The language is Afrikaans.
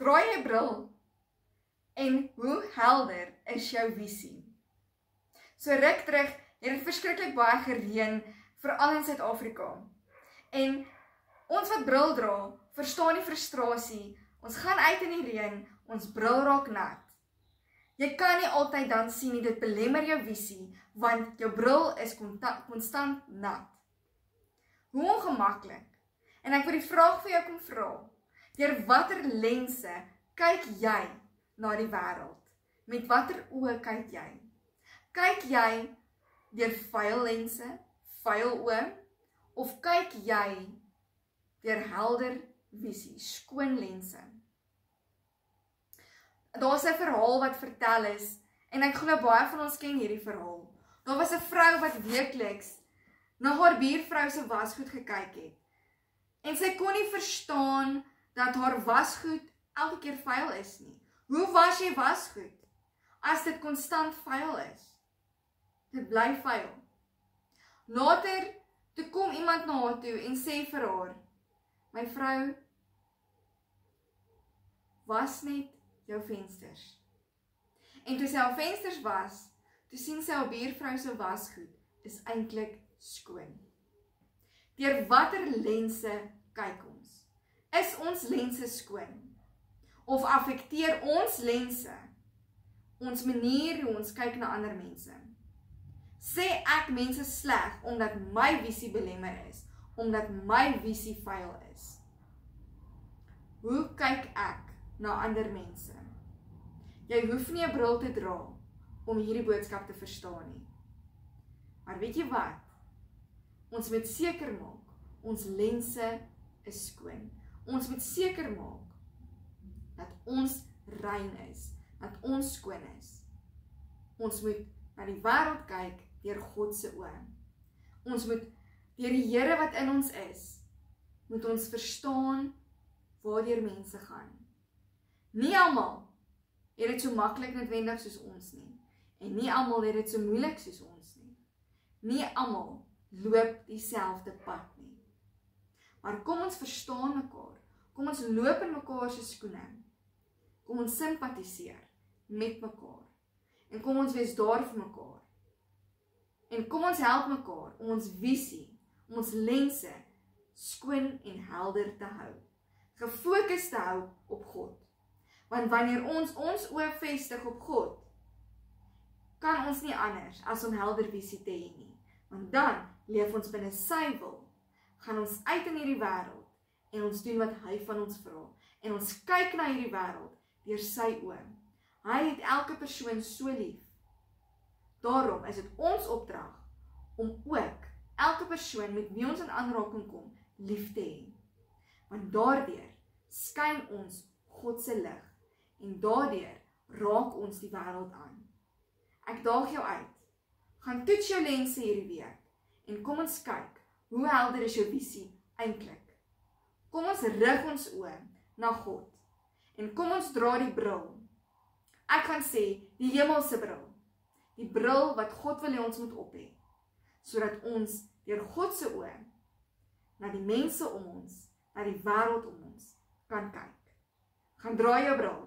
Draai jy bril en hoe helder is jou visie? So ruk terug, het verskriklik baie gereën, veral in Suid-Afrika. En ons wat bril dra, verstaan die frustrasie. Ons gaan uit in die reën, ons bril raak nat. Jy kan nie altyd dan sien nie, dit belemmer jou visie, want jou bril is konstant nat. Hoe ongemaklik. En ek wil die vraag vir jou kom vra. Deur watter lense kyk jy na die wêreld? Met watter oë kyk jy? Kyk jy deur vuil lense, vuil oë, of kyk jy deur helder visie, skoon lense? Daar's 'n verhaal wat vertel is, en ek glo baie van ons ken hierdie verhaal. Daar was 'n vrou wat weekliks na haar buurvrou se wasgoed gekyk het. En sy kon nie verstaan dat haar wasgoed elke keer vuil is nie. Hoe was jy wasgoed as dit konstant vuil is? Dit bly vuil. Later, toe kom iemand na haar toe en sê vir haar, my vrou, was net jou vensters. En toe sy haar vensters was, toe sien sy haar buurvrou se wasgoed is eintlik skoon. Deur watter lense kyk ons? Is ons lense skoon? Of affekteer ons lense ons manier hoe ons kyk na ander mense? Sê ek mense sleg omdat my visie belemmer is, omdat my visie vuil is? Hoe kyk ek na ander mense? Jy hoef nie 'n bril te dra om hierdie boodskap te verstaan nie. Maar weet jy wat? Ons moet seker maak, ons lense is skoon. Ons moet seker maak dat ons rein is, dat ons skoon is. Ons moet na die wêreld kyk deur God se oë. Ons moet deur die Here wat in ons is, moet ons verstaan waardeur mense gaan. Nie almal het dit so maklik noodwendig soos ons nie. En nie almal het dit so moeilik soos ons nie. Nie almal loop dieselfde pad nie. Maar kom ons verstaan mekaar. Kom ons loop in mekaar se skoene. Kom ons simpatiseer met mekaar. En kom ons wees daar vir mekaar. En kom ons help mekaar om ons visie, om ons lense skoon en helder te hou. Gefokus te hou op God. Want wanneer ons oë vestig op God, kan ons nie anders as om helder visie te hê nie. Want dan leef ons binne sy wil. Gaan ons uit in hierdie wêreld en ons doen wat hy van ons vra. En ons kyk na hierdie wêreld deur sy oë. Hy het elke persoon so lief. Daarom is dit ons opdrag om ook elke persoon met wie ons in aanraking kom, lief te hê. Want daardeur skyn ons God se lig en daardeur raak ons die wêreld aan. Ek daag jou uit. Gaan toets jou lense hierdie week en kom ons kyk, hoe helder is jou visie eintlik? Kom ons rig ons oë na God en kom ons dra die bril. Ek gaan sê, die hemelse bril. Die bril wat God wil hê ons moet op hê, sodat ons deur God se oë na die mense om ons, na die wêreld om ons kan kyk. Gaan draai jou bril.